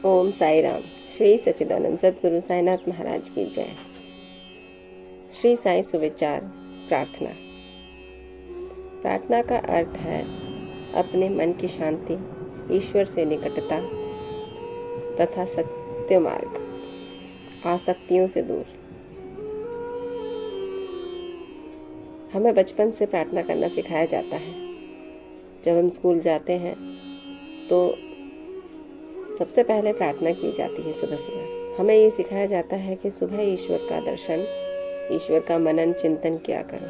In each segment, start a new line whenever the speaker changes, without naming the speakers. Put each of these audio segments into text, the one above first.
ओम साई राम। श्री सच्चिदानंद सद्गुरु साईनाथ महाराज की जय। श्री साई सुविचार प्रार्थना। प्रार्थना का अर्थ है अपने मन की शांति, ईश्वर से निकटता तथा सत्य मार्ग, आसक्तियों से दूर। हमें बचपन से प्रार्थना करना सिखाया जाता है। जब हम स्कूल जाते हैं तो सबसे पहले प्रार्थना की जाती है सुबह सुबह। हमें ये सिखाया जाता है कि सुबह ईश्वर का दर्शन, ईश्वर का मनन चिंतन किया करो।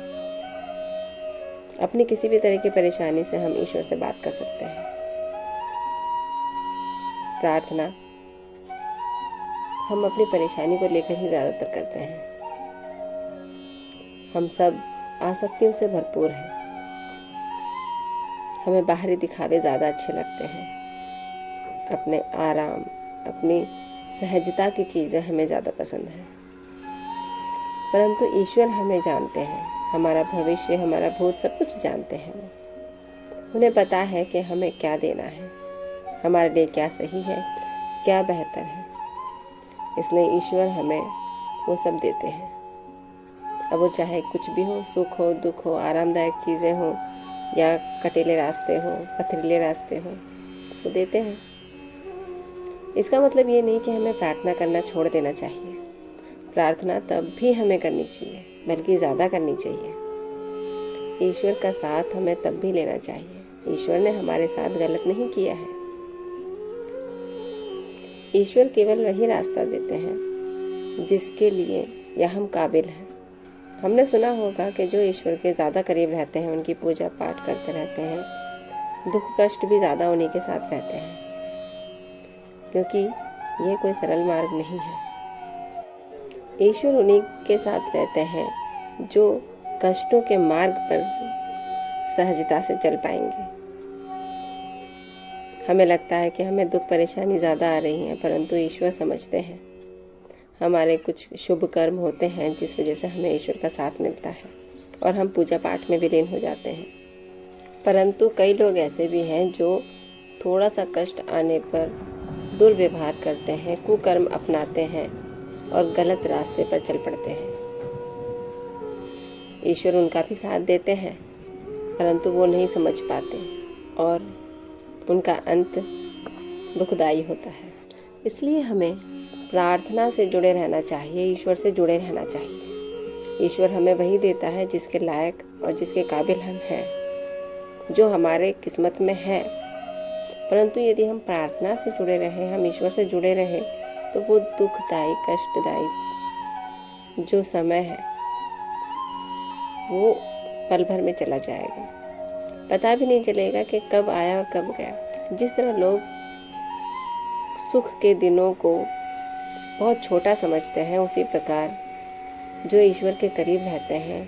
अपनी किसी भी तरह की परेशानी से हम ईश्वर से बात कर सकते हैं। प्रार्थना हम अपनी परेशानी को लेकर ही ज़्यादातर करते हैं। हम सब आसक्तियों से भरपूर हैं। हमें बाहरी दिखावे ज़्यादा अच्छे लगते हैं। अपने आराम, अपनी सहजता की चीज़ें हमें ज़्यादा पसंद हैं। परंतु ईश्वर हमें जानते हैं। हमारा भविष्य, हमारा भूत सब कुछ जानते हैं। उन्हें पता है कि हमें क्या देना है, हमारे लिए क्या सही है, क्या बेहतर है। इसलिए ईश्वर हमें वो सब देते हैं। अब वो चाहे कुछ भी हो, सुख हो, दुख हो, आरामदायक चीज़ें हो या कटीले रास्ते हो, पथरीले रास्ते हो, वो देते हैं। इसका मतलब ये नहीं कि हमें प्रार्थना करना छोड़ देना चाहिए। प्रार्थना तब भी हमें करनी चाहिए, बल्कि ज़्यादा करनी चाहिए। ईश्वर का साथ हमें तब भी लेना चाहिए। ईश्वर ने हमारे साथ गलत नहीं किया है। ईश्वर केवल वही रास्ता देते हैं जिसके लिए या हम काबिल हैं। हमने सुना होगा कि जो ईश्वर के ज़्यादा करीब रहते हैं, उनकी पूजा पाठ करते रहते हैं, दुख कष्ट भी ज़्यादा उन्हीं के साथ रहते हैं, क्योंकि ये कोई सरल मार्ग नहीं है। ईश्वर उन्हीं के साथ रहते हैं जो कष्टों के मार्ग पर सहजता से चल पाएंगे। हमें लगता है कि हमें दुख परेशानी ज़्यादा आ रही है, परंतु ईश्वर समझते हैं। हमारे कुछ शुभ कर्म होते हैं जिस वजह से हमें ईश्वर का साथ मिलता है और हम पूजा पाठ में विलीन हो जाते हैं। परंतु कई लोग ऐसे भी हैं जो थोड़ा सा कष्ट आने पर दुर्व्यवहार करते हैं, कुकर्म अपनाते हैं और गलत रास्ते पर चल पड़ते हैं। ईश्वर उनका भी साथ देते हैं, परंतु वो नहीं समझ पाते और उनका अंत दुखदाई होता है। इसलिए हमें प्रार्थना से जुड़े रहना चाहिए, ईश्वर से जुड़े रहना चाहिए। ईश्वर हमें वही देता है जिसके लायक और जिसके काबिल हम हैं, जो हमारे किस्मत में है। परंतु यदि हम प्रार्थना से जुड़े रहें, हम ईश्वर से जुड़े रहें, तो वो दुखदायी, कष्टदायी जो समय है वो पल भर में चला जाएगा। पता भी नहीं चलेगा कि कब आया और कब गया। जिस तरह लोग सुख के दिनों को बहुत छोटा समझते हैं, उसी प्रकार जो ईश्वर के करीब रहते हैं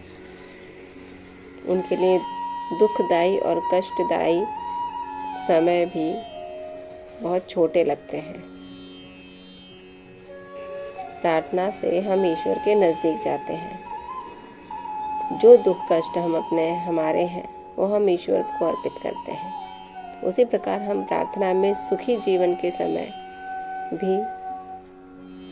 उनके लिए दुखदायी और कष्टदायी समय भी बहुत छोटे लगते हैं। प्रार्थना से हम ईश्वर के नज़दीक जाते हैं। जो दुख कष्ट हमारे हैं वो हम ईश्वर को अर्पित करते हैं। उसी प्रकार हम प्रार्थना में सुखी जीवन के समय भी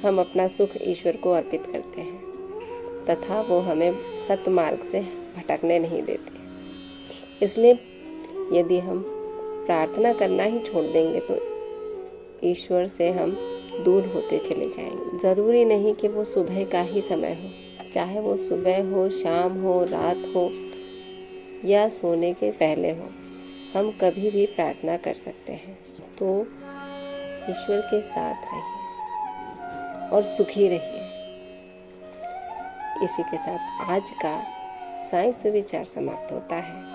हम अपना सुख ईश्वर को अर्पित करते हैं तथा वो हमें सत्य मार्ग से भटकने नहीं देते। इसलिए यदि हम प्रार्थना करना ही छोड़ देंगे तो ईश्वर से हम दूर होते चले जाएंगे। ज़रूरी नहीं कि वो सुबह का ही समय हो, चाहे वो सुबह हो, शाम हो, रात हो या सोने के पहले हो, हम कभी भी प्रार्थना कर सकते हैं। तो ईश्वर के साथ रहिए और सुखी रहिए। इसी के साथ आज का साई सुविचार समाप्त होता है।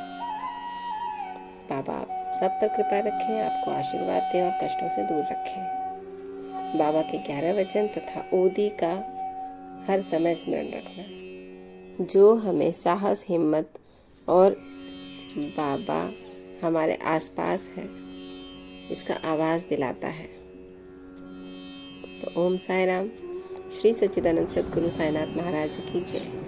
बाबा आप सब पर कृपा रखें, आपको आशीर्वाद दें और कष्टों से दूर रखें। बाबा के 11 वचन तथा ओदी का हर समय स्मरण रखना, जो हमें साहस, हिम्मत और बाबा हमारे आसपास है इसका आवाज़ दिलाता है। तो ओम साई राम। श्री सच्चिदानंद सद्गुरु साईनाथ महाराज की जय।